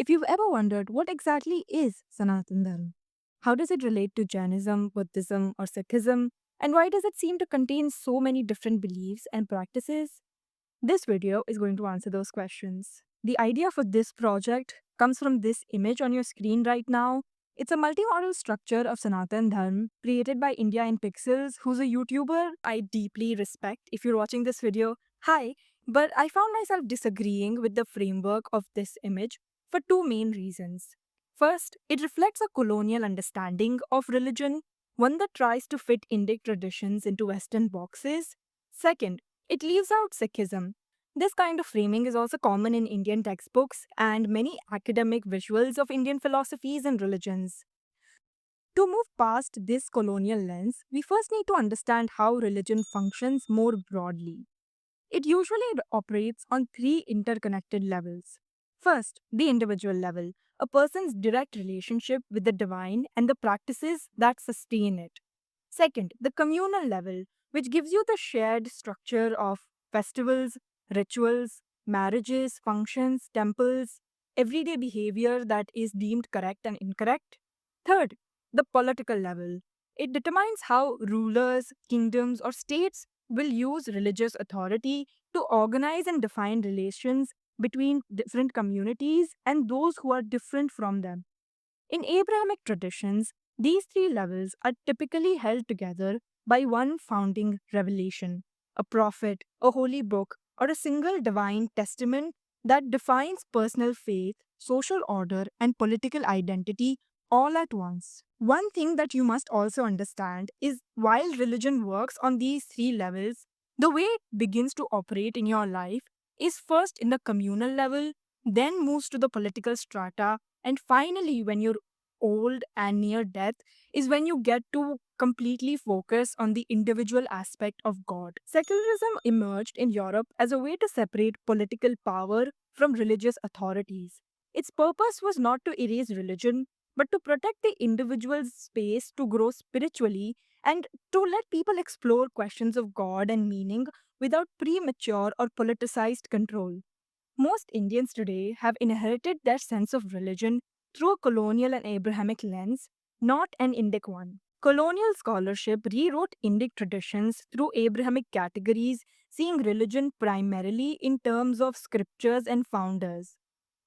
If you've ever wondered what exactly is Sanatan Dharma, how does it relate to Jainism, Buddhism, or Sikhism, and why does it seem to contain so many different beliefs and practices? This video is going to answer those questions. The idea for this project comes from this image on your screen right now. It's a multimodal structure of Sanatan Dharma created by India in Pixels, who's a YouTuber I deeply respect. If you're watching this video, hi, but I found myself disagreeing with the framework of this image for two main reasons. First, it reflects a colonial understanding of religion, one that tries to fit Indic traditions into Western boxes. Second, it leaves out Sikhism. This kind of framing is also common in Indian textbooks and many academic visuals of Indian philosophies and religions. To move past this colonial lens, we first need to understand how religion functions more broadly. It usually operates on three interconnected levels. First, the individual level, a person's direct relationship with the divine and the practices that sustain it. Second, the communal level, which gives you the shared structure of festivals, rituals, marriages, functions, temples, everyday behavior that is deemed correct and incorrect. Third, the political level. It determines how rulers, kingdoms, or states will use religious authority to organize and define relations between different communities and those who are different from them. In Abrahamic traditions, these three levels are typically held together by one founding revelation, a prophet, a holy book, or a single divine testament that defines personal faith, social order, and political identity all at once. One thing that you must also understand is while religion works on these three levels, the way it begins to operate in your life is first in the communal level, then moves to the political strata, and finally, when you're old and near death, is when you get to completely focus on the individual aspect of God. Secularism emerged in Europe as a way to separate political power from religious authorities. Its purpose was not to erase religion, but to protect the individual's space to grow spiritually and to let people explore questions of God and meaning without premature or politicized control. Most Indians today have inherited their sense of religion through a colonial and Abrahamic lens, not an Indic one. Colonial scholarship rewrote Indic traditions through Abrahamic categories, seeing religion primarily in terms of scriptures and founders.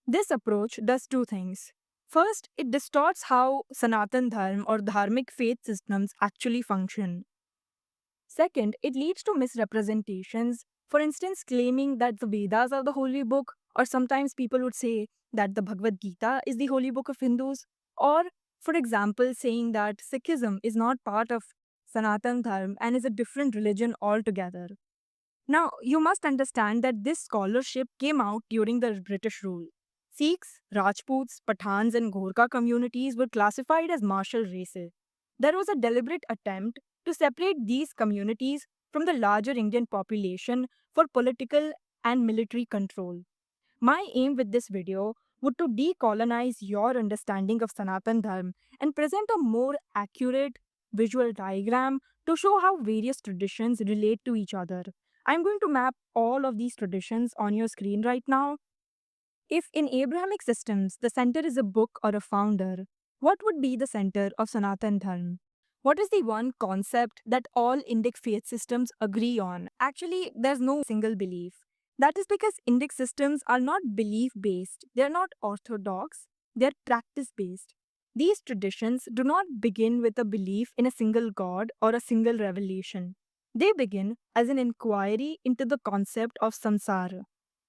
This approach does two things. First, it distorts how Sanatan Dharma or dharmic faith systems actually function. Second, it leads to misrepresentations. For instance, claiming that the Vedas are the holy book, or sometimes people would say that the Bhagavad Gita is the holy book of Hindus, or, for example, saying that Sikhism is not part of Sanatan Dharma and is a different religion altogether. Now, you must understand that this scholarship came out during the British rule. Sikhs, Rajputs, Pathans, and Gorkha communities were classified as martial races. There was a deliberate attempt to separate these communities from the larger Indian population for political and military control. My aim with this video would to decolonize your understanding of Sanatan Dharma and present a more accurate visual diagram to show how various traditions relate to each other. I'm going to map all of these traditions on your screen right now. If in Abrahamic systems the center is a book or a founder, what would be the center of Sanatan Dharma? What is the one concept that all Indic faith systems agree on? Actually, there's no single belief. That is because Indic systems are not belief based, they're not orthodox, they're practice based. These traditions do not begin with a belief in a single god or a single revelation. They begin as an inquiry into the concept of samsara.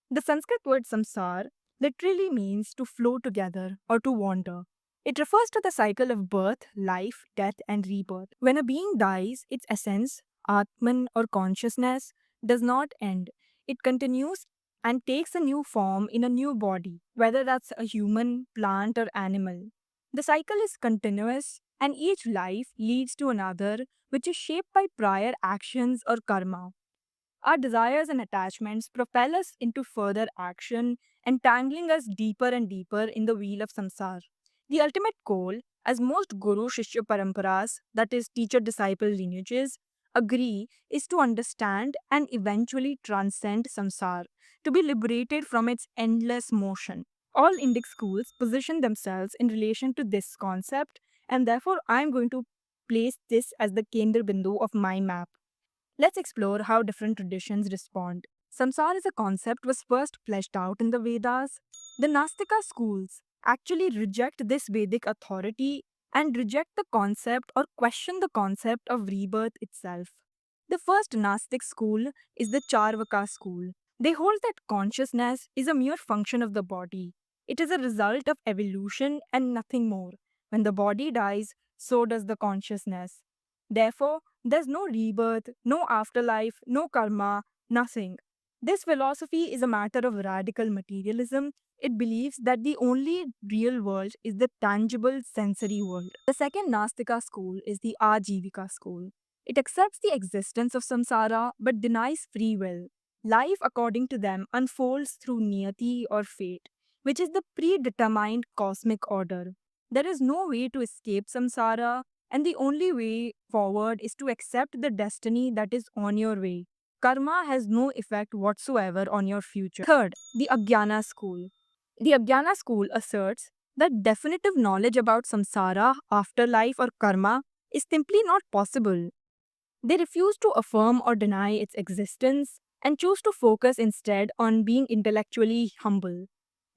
The Sanskrit word samsar literally means to flow together or to wander. It refers to the cycle of birth, life, death, and rebirth. When a being dies, its essence, Atman or consciousness, does not end. It continues and takes a new form in a new body, whether that's a human, plant, or animal. The cycle is continuous, and each life leads to another, which is shaped by prior actions or karma. Our desires and attachments propel us into further action, entangling us deeper and deeper in the wheel of samsara. The ultimate goal, as most Guru Shishya Paramparas, that is, teacher disciple lineages, agree, is to understand and eventually transcend samsara, to be liberated from its endless motion. All Indic schools position themselves in relation to this concept, and therefore I'm going to place this as the Kendra Bindu of my map. Let's explore how different traditions respond. Samsara as a concept was first fleshed out in the Vedas. The Nastika schools actually reject this Vedic authority and reject the concept or question the concept of rebirth itself. The first Nastic school is the Charvaka school. They hold that consciousness is a mere function of the body. It is a result of evolution and nothing more. When the body dies, so does the consciousness. Therefore, there's no rebirth, no afterlife, no karma, nothing. This philosophy is a matter of radical materialism. It believes that the only real world is the tangible sensory world. The second Nastika school is the Ajivika school. It accepts the existence of samsara but denies free will. Life, according to them, unfolds through niyati or fate, which is the predetermined cosmic order. There is no way to escape samsara, and the only way forward is to accept the destiny that is on your way. Karma has no effect whatsoever on your future. Third, the Agyana school. The Agyana school asserts that definitive knowledge about samsara, afterlife, or karma is simply not possible. They refuse to affirm or deny its existence and choose to focus instead on being intellectually humble.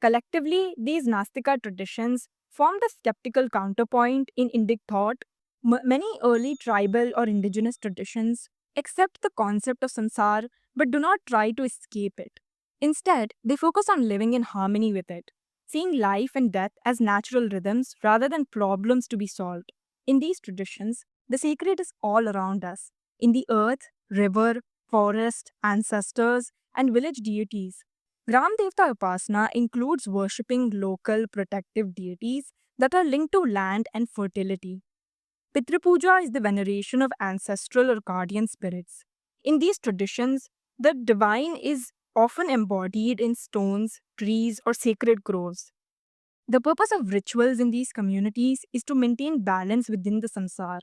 Collectively, these Nastika traditions form the skeptical counterpoint in Indic thought. Many early tribal or indigenous traditions accept the concept of samsara but do not try to escape it. Instead, they focus on living in harmony with it, seeing life and death as natural rhythms rather than problems to be solved. In these traditions, the sacred is all around us in the earth, river, forest, ancestors, and village deities. Gram Devta Upasana includes worshipping local protective deities that are linked to land and fertility. Pitru Puja is the veneration of ancestral or guardian spirits. In these traditions, the divine is often embodied in stones, trees, or sacred groves. The purpose of rituals in these communities is to maintain balance within the samsara.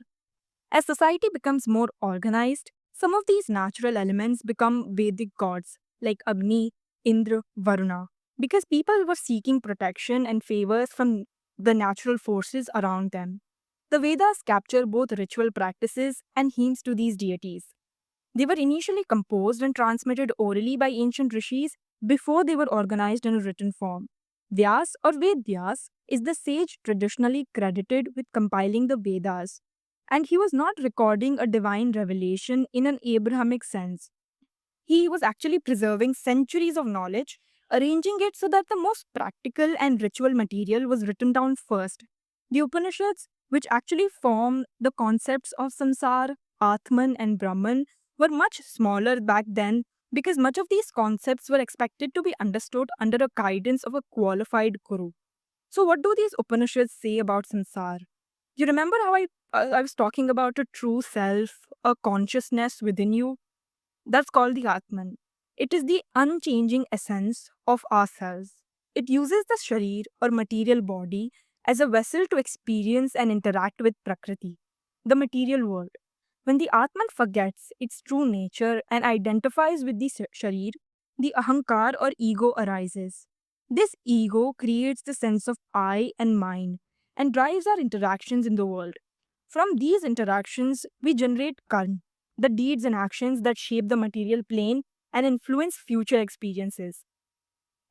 As society becomes more organized, some of these natural elements become Vedic gods like Agni, Indra, Varuna, because people were seeking protection and favors from the natural forces around them. The Vedas capture both ritual practices and hymns to these deities. They were initially composed and transmitted orally by ancient rishis before they were organized in a written form. Vyas or Vedyas is the sage traditionally credited with compiling the Vedas, and he was not recording a divine revelation in an Abrahamic sense. He was actually preserving centuries of knowledge, arranging it so that the most practical and ritual material was written down first. The Upanishads, which actually form the concepts of samsara, Atman, and Brahman, were much smaller back then because much of these concepts were expected to be understood under a guidance of a qualified guru. So, what do these Upanishads say about samsara? You remember how I was talking about a true self, a consciousness within you? That's called the Atman. It is the unchanging essence of ourselves. It uses the sharir or material body as a vessel to experience and interact with Prakriti, the material world. When the Atman forgets its true nature and identifies with the sharir, the ahankar or ego arises. This ego creates the sense of I and mine and drives our interactions in the world. From these interactions, we generate karma, the deeds and actions that shape the material plane and influence future experiences.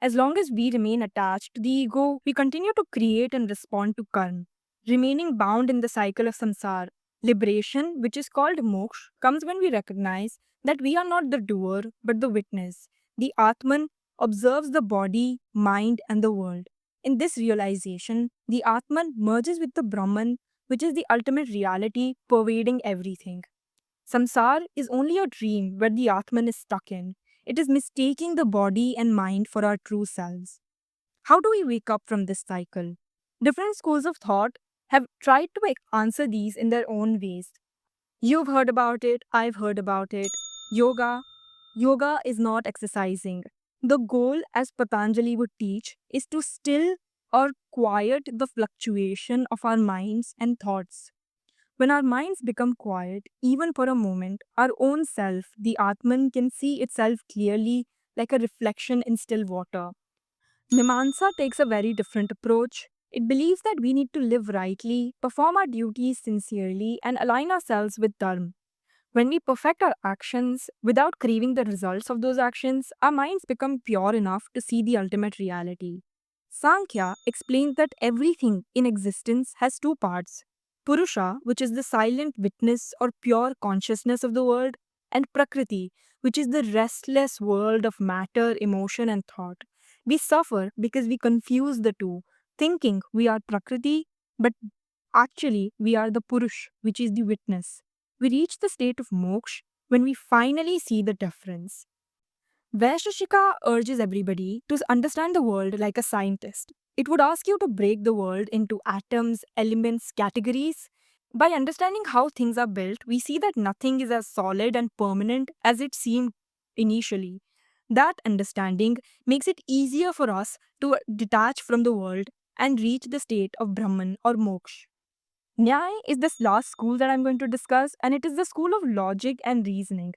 As long as we remain attached to the ego, we continue to create and respond to karma, remaining bound in the cycle of samsara. Liberation, which is called moksha, comes when we recognize that we are not the doer but the witness. The Atman observes the body, mind, and the world. In this realization, the Atman merges with the Brahman, which is the ultimate reality pervading everything. Samsar is only a dream where the Atman is stuck in. It is mistaking the body and mind for our true selves. How do we wake up from this cycle? Different schools of thought have tried to answer these in their own ways. You've heard about it, I've heard about it. Yoga. Yoga is not exercising. The goal, as Patanjali would teach, is to still or quiet the fluctuation of our minds and thoughts. When our minds become quiet, even for a moment, our own self, the Atman, can see itself clearly like a reflection in still water. Mimamsa takes a very different approach. It believes that we need to live rightly, perform our duties sincerely, and align ourselves with Dharma. When we perfect our actions without craving the results of those actions, our minds become pure enough to see the ultimate reality. Sankhya explains that everything in existence has two parts: Purusha, which is the silent witness or pure consciousness of the world, and Prakriti, which is the restless world of matter, emotion, and thought. We suffer because we confuse the two, thinking we are Prakriti, but actually we are the Purush, which is the witness. We reach the state of moksha when we finally see the difference. Vaisheshika urges everybody to understand the world like a scientist. It would ask you to break the world into atoms, elements, categories. By understanding how things are built, we see that nothing is as solid and permanent as it seemed initially. That understanding makes it easier for us to detach from the world and reach the state of Brahman or moksha. Nyaya is this last school that I'm going to discuss, and it is the school of logic and reasoning.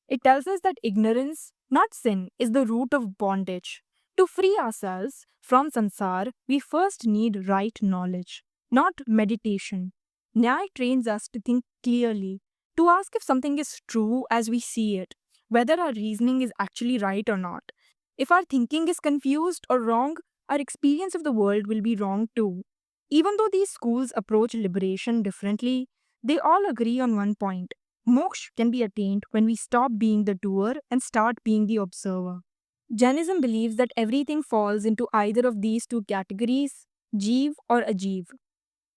It tells us that ignorance, not sin, is the root of bondage. To free ourselves from sansar, we first need right knowledge, not meditation. Nyaya trains us to think clearly, to ask if something is true as we see it, whether our reasoning is actually right or not. If our thinking is confused or wrong, our experience of the world will be wrong too. Even though these schools approach liberation differently, they all agree on one point: moksha can be attained when we stop being the doer and start being the observer. Jainism believes that everything falls into either of these two categories, jeev or ajeev.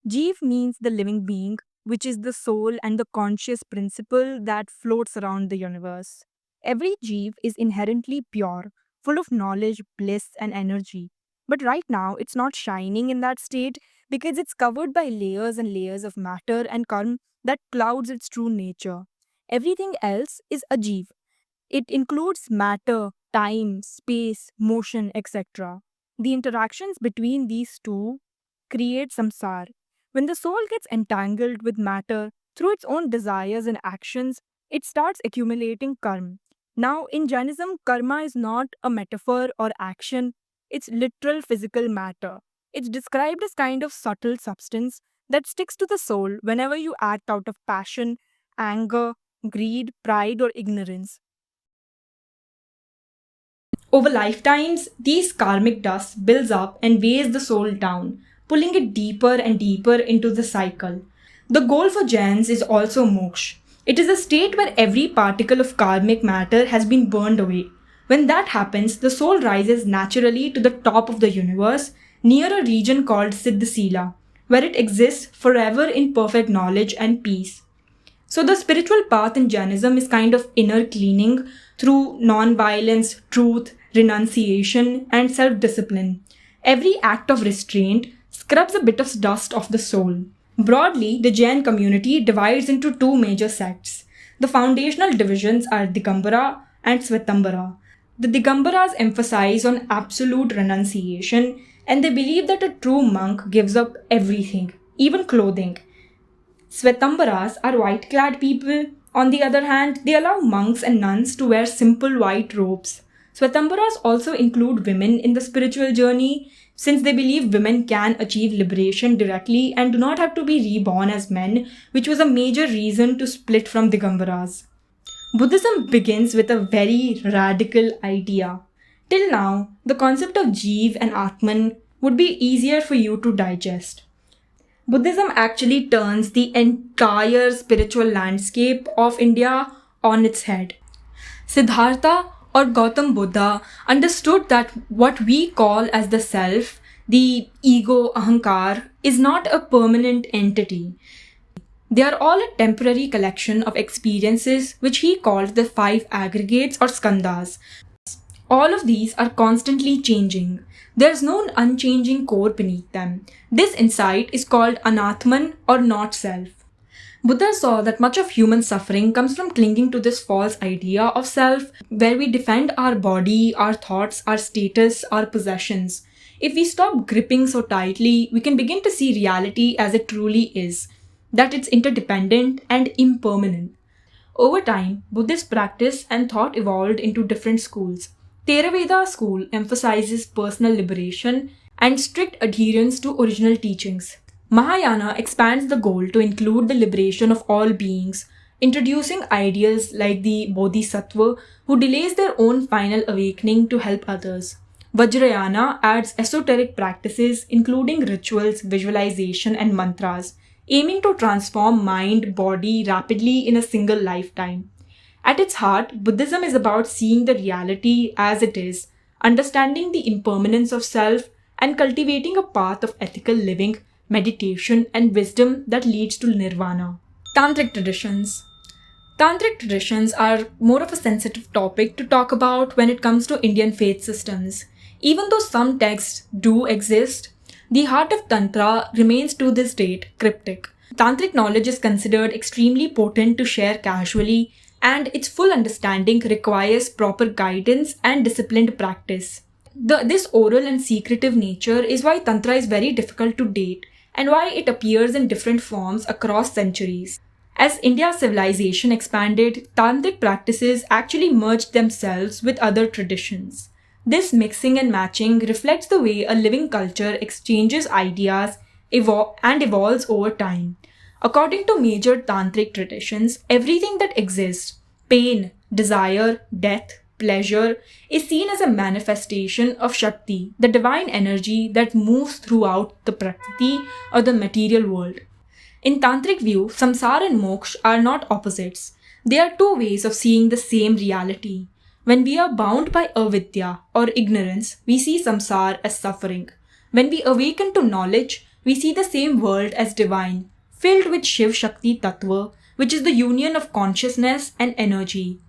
Jeev means the living being, which is the soul and the conscious principle that floats around the universe. Every jeev is inherently pure, full of knowledge, bliss, and energy. But right now, it's not shining in that state because it's covered by layers and layers of matter and karma that clouds its true nature. Everything else is ajeev. It includes matter, time, space, motion, etc. The interactions between these two create samsara. When the soul gets entangled with matter through its own desires and actions, it starts accumulating karma. Now, in Jainism, karma is not a metaphor or action, it's literal physical matter. It's described as kind of subtle substance that sticks to the soul whenever you act out of passion, anger, greed, pride, or ignorance. Over lifetimes, these karmic dust builds up and weighs the soul down, pulling it deeper and deeper into the cycle. The goal for Jains is also moksha. It is a state where every particle of karmic matter has been burned away. When that happens, the soul rises naturally to the top of the universe, near a region called Siddhasila, where it exists forever in perfect knowledge and peace. So, the spiritual path in Jainism is kind of inner cleaning through non violence, truth, renunciation, and self discipline. Every act of restraint scrubs a bit of dust off the soul. Broadly, the Jain community divides into two major sects. The foundational divisions are Digambara and Svetambara. The Digambaras emphasize on absolute renunciation, and they believe that a true monk gives up everything, even clothing. Svetambaras are white clad people. On the other hand, they allow monks and nuns to wear simple white robes. Svetambaras also include women in the spiritual journey, since they believe women can achieve liberation directly and do not have to be reborn as men, which was a major reason to split from Digambaras. Buddhism begins with a very radical idea. Till now, the concept of Jeev and Atman would be easier for you to digest. Buddhism actually turns the entire spiritual landscape of India on its head. Siddhartha or Gautam Buddha understood that what we call as the self, the ego, ahankar, is not a permanent entity. They are all a temporary collection of experiences which he called the five aggregates or skandhas. All of these are constantly changing. There's no unchanging core beneath them. This insight is called anatman or not self. Buddha saw that much of human suffering comes from clinging to this false idea of self, where we defend our body, our thoughts, our status, our possessions. If we stop gripping so tightly, we can begin to see reality as it truly is, that it's interdependent and impermanent. Over time, Buddhist practice and thought evolved into different schools. Theravada school emphasizes personal liberation and strict adherence to original teachings. Mahayana expands the goal to include the liberation of all beings, introducing ideals like the Bodhisattva who delays their own final awakening to help others. Vajrayana adds esoteric practices including rituals, visualization, and mantras, aiming to transform mind, body rapidly in a single lifetime. At its heart, Buddhism is about seeing the reality as it is, understanding the impermanence of self, and cultivating a path of ethical living, meditation, and wisdom that leads to nirvana. Tantric traditions. Tantric traditions are more of a sensitive topic to talk about when it comes to Indian faith systems. Even though some texts do exist, the heart of Tantra remains to this date cryptic. Tantric knowledge is considered extremely potent to share casually, and its full understanding requires proper guidance and disciplined practice. This oral and secretive nature is why Tantra is very difficult to date and why it appears in different forms across centuries. As India's civilization expanded, Tantric practices actually merged themselves with other traditions. This mixing and matching reflects the way a living culture exchanges ideas and evolves over time. According to major tantric traditions, everything that exists, pain, desire, death, pleasure, is seen as a manifestation of Shakti, the divine energy that moves throughout the Prakriti or the material world. In tantric view, samsara and moksha are not opposites. They are two ways of seeing the same reality. When we are bound by avidya or ignorance, we see samsara as suffering. When we awaken to knowledge, we see the same world as divine, filled with Shiv Shakti Tattva, which is the union of consciousness and energy.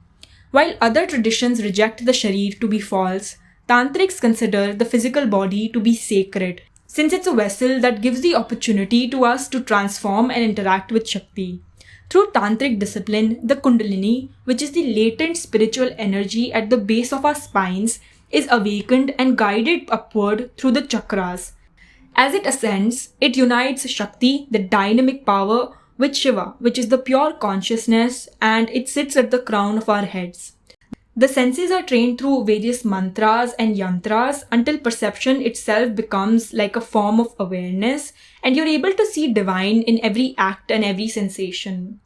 While other traditions reject the sharir to be false, tantrics consider the physical body to be sacred, since it's a vessel that gives the opportunity to us to transform and interact with Shakti. Through tantric discipline, the Kundalini, which is the latent spiritual energy at the base of our spines, is awakened and guided upward through the chakras. As it ascends, it unites Shakti, the dynamic power, with Shiva, which is the pure consciousness, and it sits at the crown of our heads. The senses are trained through various mantras and yantras until perception itself becomes like a form of awareness, and you're able to see divine in every act and every sensation.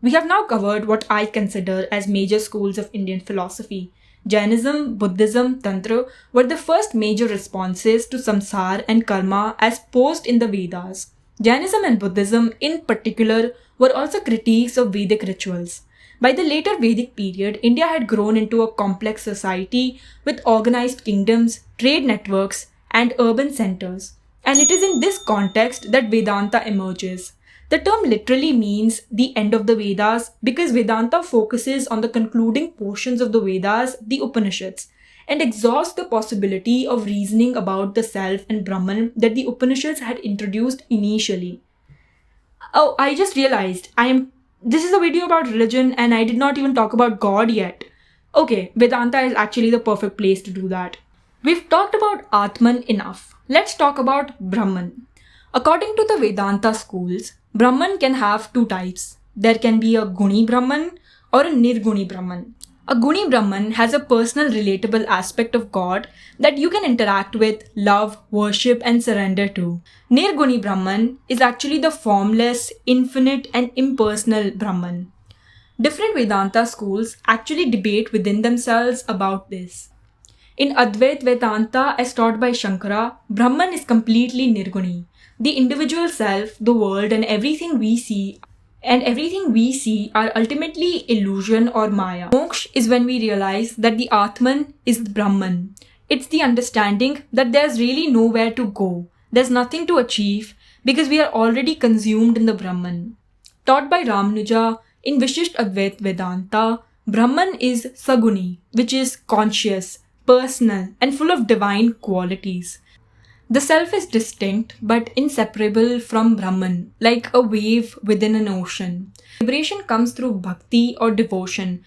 We have now covered what I consider as major schools of Indian philosophy. Jainism, Buddhism, Tantra were the first major responses to samsara and karma as posed in the Vedas. Jainism and Buddhism in particular were also critiques of Vedic rituals. By the later Vedic period, India had grown into a complex society with organized kingdoms, trade networks, and urban centers. And it is in this context that Vedanta emerges. The term literally means the end of the Vedas because Vedanta focuses on the concluding portions of the Vedas, the Upanishads, and exhausts the possibility of reasoning about the self and Brahman that the Upanishads had introduced initially. Oh, I just realized this is a video about religion and I did not even talk about God yet. Okay, Vedanta is actually the perfect place to do that. We've talked about Atman enough. Let's talk about Brahman. According to the Vedanta schools, Brahman can have two types. There can be a Guni Brahman or a Nirguni Brahman. A Guni Brahman has a personal relatable aspect of God that you can interact with, love, worship and surrender to. Nirguni Brahman is actually the formless, infinite and impersonal Brahman. Different Vedanta schools actually debate within themselves about this. In Advait Vedanta as taught by Shankara, Brahman is completely Nirguni. The individual self, the world and everything we see are ultimately illusion or Maya. Moksha is when we realize that the Atman is the Brahman. It's the understanding that there's really nowhere to go. There's nothing to achieve because we are already consumed in the Brahman. Taught by Ramanuja in Vishisht Advait Vedanta, Brahman is Saguni, which is conscious, personal and full of divine qualities. The self is distinct but inseparable from Brahman, like a wave within an ocean. Liberation comes through bhakti or devotion,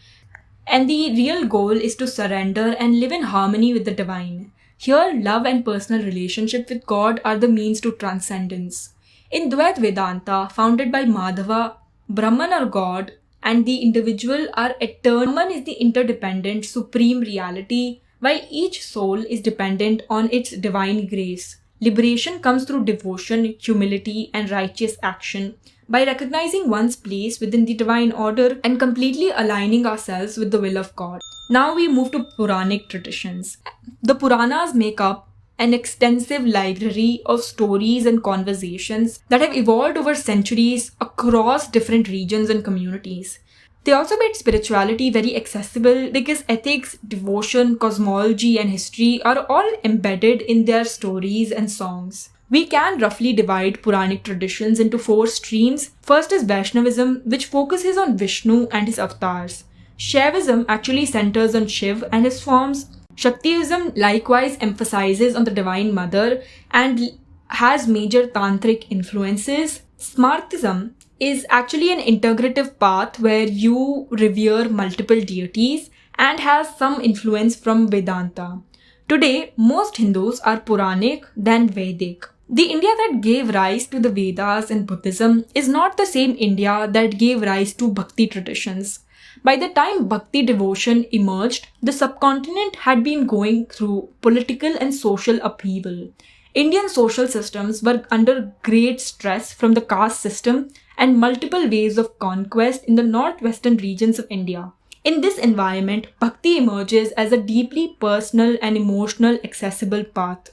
and the real goal is to surrender and live in harmony with the divine. Here, love and personal relationship with God are the means to transcendence. In Dvait Vedanta, founded by Madhava, Brahman or God and the individual are eternal. Brahman is the interdependent, supreme reality, While each soul is dependent on its divine grace, liberation comes through devotion, humility, and righteous action. By recognizing one's place within the divine order and completely aligning ourselves with the will of God. Now we move to Puranic traditions. The Puranas make up an extensive library of stories and conversations that have evolved over centuries across different regions and communities. They also made spirituality very accessible because ethics, devotion, cosmology, and history are all embedded in their stories and songs. We can roughly divide Puranic traditions into four streams. First is Vaishnavism, which focuses on Vishnu and his avatars. Shaivism actually centers on Shiv and his forms. Shaktivism likewise emphasizes on the Divine Mother and has major tantric influences. Smartism is actually an integrative path where you revere multiple deities and has some influence from Vedanta. Today, most Hindus are Puranic than Vedic. The India that gave rise to the Vedas and Buddhism is not the same India that gave rise to Bhakti traditions. By the time Bhakti devotion emerged, the subcontinent had been going through political and social upheaval. Indian social systems were under great stress from the caste system and multiple waves of conquest in the northwestern regions of India. In this environment, bhakti emerges as a deeply personal and emotional accessible path.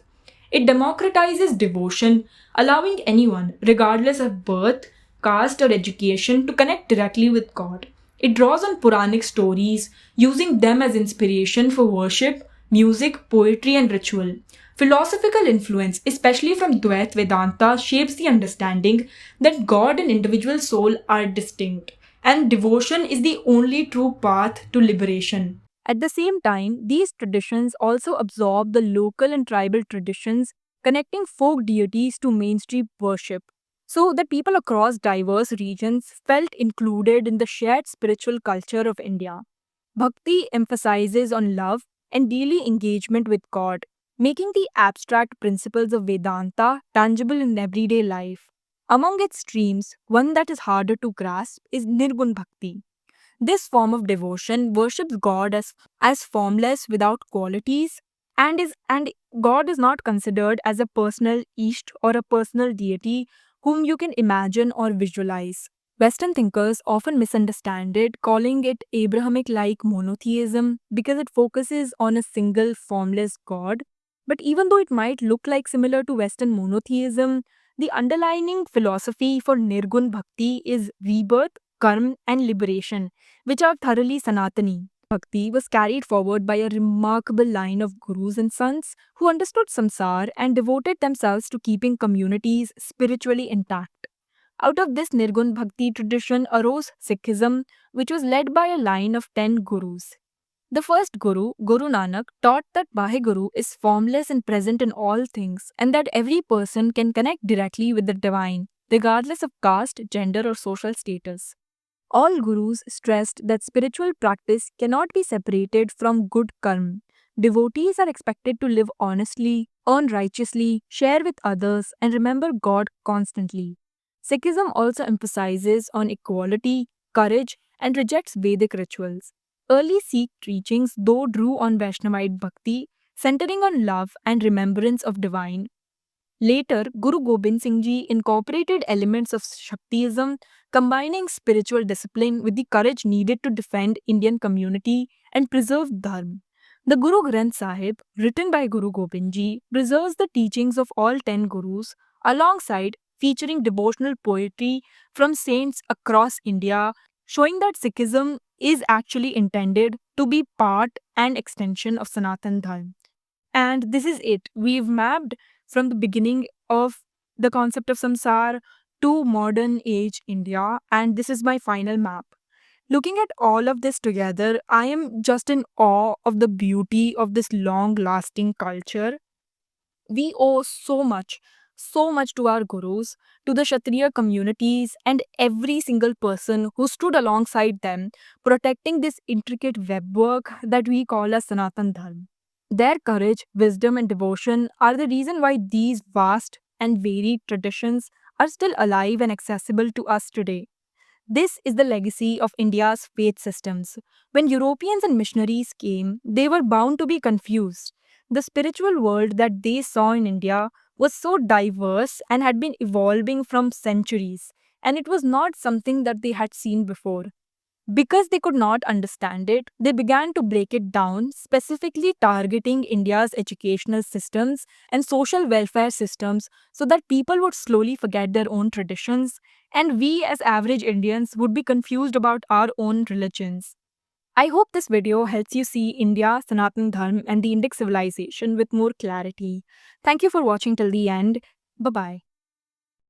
It democratizes devotion, allowing anyone, regardless of birth, caste, or education, to connect directly with God. It draws on Puranic stories, using them as inspiration for worship, music, poetry, and ritual. Philosophical influence, especially from Dvait Vedanta, shapes the understanding that God and individual soul are distinct, and devotion is the only true path to liberation. At the same time, these traditions also absorb the local and tribal traditions, connecting folk deities to mainstream worship, so that people across diverse regions felt included in the shared spiritual culture of India. Bhakti emphasizes on love and daily engagement with God, making the abstract principles of Vedanta tangible in everyday life. Among its streams, one that is harder to grasp is Nirgun Bhakti. This form of devotion worships God as formless without qualities and God is not considered as a personal Isht or a personal deity whom you can imagine or visualize. Western thinkers often misunderstand it, calling it Abrahamic like monotheism because it focuses on a single formless God. But even though it might look like similar to Western monotheism, the underlying philosophy for Nirgun Bhakti is rebirth, karma, and liberation, which are thoroughly Sanatani. Bhakti was carried forward by a remarkable line of gurus and sons who understood samsar and devoted themselves to keeping communities spiritually intact. Out of this Nirgun Bhakti tradition arose Sikhism, which was led by a line of 10 gurus. The first guru, Guru Nanak, taught that Vaheguru is formless and present in all things, and that every person can connect directly with the divine, regardless of caste, gender, or social status. All gurus stressed that spiritual practice cannot be separated from good karma. Devotees are expected to live honestly, earn righteously, share with others, and remember God constantly. Sikhism also emphasizes on equality, courage, and rejects Vedic rituals. Early Sikh teachings, though, drew on Vaishnavite bhakti, centering on love and remembrance of divine. Later, Guru Gobind Singh Ji incorporated elements of Shaktism, combining spiritual discipline with the courage needed to defend Indian community and preserve Dharma. The Guru Granth Sahib, written by Guru Gobind Ji, preserves the teachings of all 10 gurus alongside featuring devotional poetry from saints across India, showing that Sikhism is actually intended to be part and extension of Sanatan Dharma. And this is it. We've mapped from the beginning of the concept of samsar to modern age India, and this is my final map. Looking at all of this together, I am just in awe of the beauty of this long lasting culture. We owe so much to our gurus, to the Kshatriya communities, and every single person who stood alongside them, protecting this intricate webwork that we call as Sanatan Dharma. Their courage, wisdom, and devotion are the reason why these vast and varied traditions are still alive and accessible to us today. This is the legacy of India's faith systems. When Europeans and missionaries came, they were bound to be confused. The spiritual world that they saw in India was so diverse and had been evolving from centuries, and it was not something that they had seen before. Because they could not understand it, they began to break it down, specifically targeting India's educational systems and social welfare systems so that people would slowly forget their own traditions, and we as average Indians would be confused about our own religions. I hope this video helps you see India, Sanatan Dharma, and the Indic civilization with more clarity. Thank you for watching till the end. Bye bye.